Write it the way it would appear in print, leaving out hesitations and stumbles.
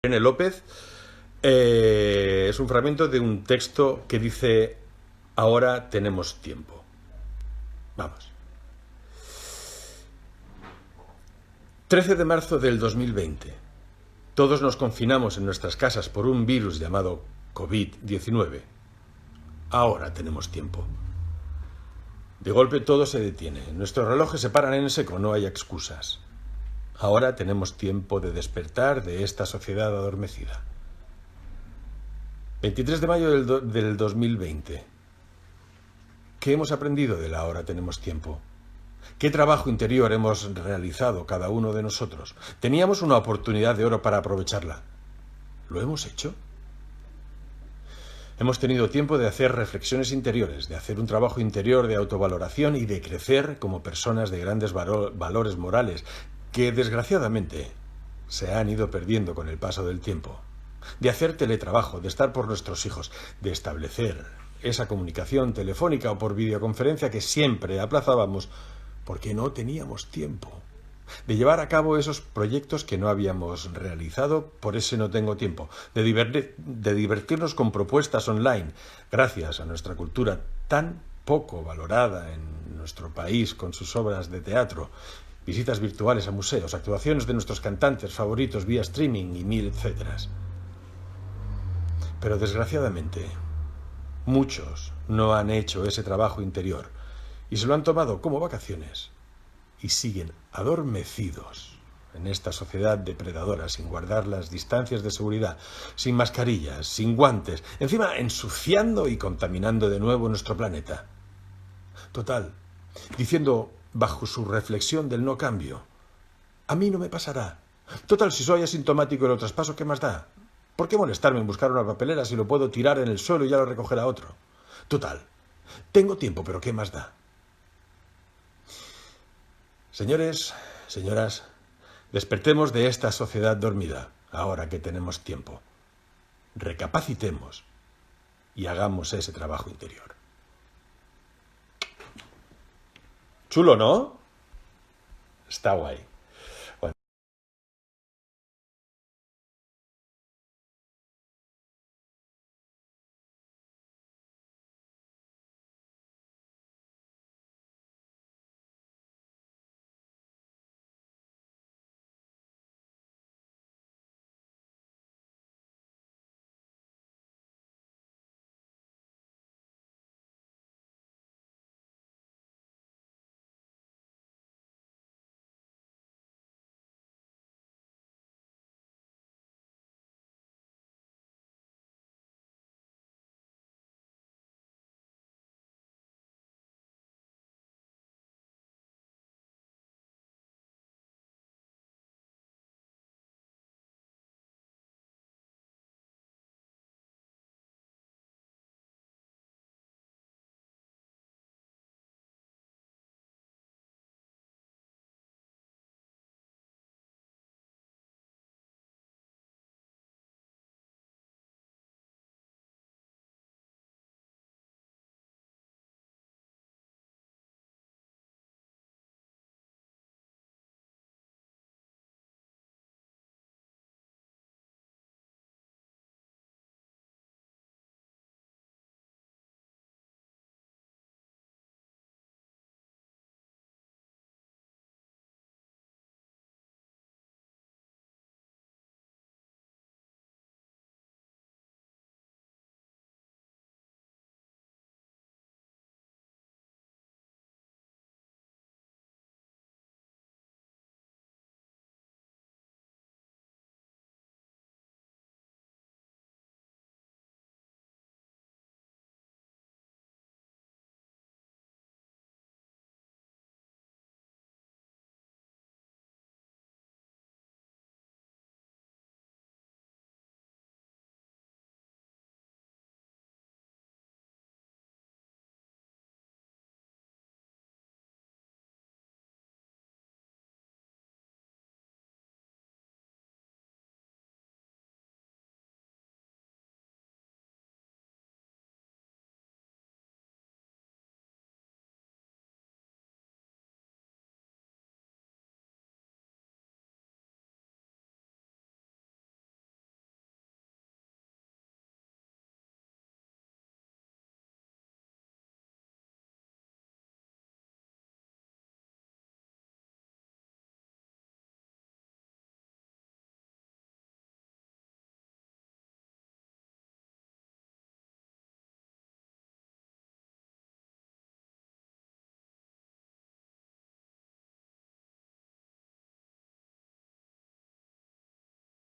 Irene López, es un fragmento de un texto que dice: ahora tenemos tiempo. Vamos. 13 de marzo del 2020. Todos nos confinamos en nuestras casas por un virus llamado COVID-19. Ahora tenemos tiempo. De golpe todo se detiene. Nuestros relojes se paran en seco, no hay excusas. Ahora tenemos tiempo de despertar de esta sociedad adormecida. 23 de mayo del 2020. ¿Qué hemos aprendido del ahora tenemos tiempo? ¿Qué trabajo interior hemos realizado cada uno de nosotros? Teníamos una oportunidad de oro para aprovecharla. ¿Lo hemos hecho? Hemos tenido tiempo de hacer reflexiones interiores, de hacer un trabajo interior de autovaloración y de crecer como personas de grandes valores morales que, desgraciadamente, se han ido perdiendo con el paso del tiempo. De hacer teletrabajo, de estar por nuestros hijos, de establecer esa comunicación telefónica o por videoconferencia que siempre aplazábamos porque no teníamos tiempo. De llevar a cabo esos proyectos que no habíamos realizado por ese no tengo tiempo. De divertirnos con propuestas online, gracias a nuestra cultura tan poco valorada en nuestro país con sus obras de teatro, visitas virtuales a museos, actuaciones de nuestros cantantes favoritos vía streaming y mil etcéteras. Pero desgraciadamente, muchos no han hecho ese trabajo interior y se lo han tomado como vacaciones y siguen adormecidos en esta sociedad depredadora, sin guardar las distancias de seguridad, sin mascarillas, sin guantes, encima ensuciando y contaminando de nuevo nuestro planeta. Total, diciendo bajo su reflexión del no cambio: a mí no me pasará. Total, si soy asintomático y lo traspaso, ¿qué más da? ¿Por qué molestarme en buscar una papelera si lo puedo tirar en el suelo y ya lo recogerá otro? Total, tengo tiempo, pero ¿qué más da? Señores, señoras, despertemos de esta sociedad dormida, ahora que tenemos tiempo. Recapacitemos y hagamos ese trabajo interior. Chulo, ¿no? Está guay.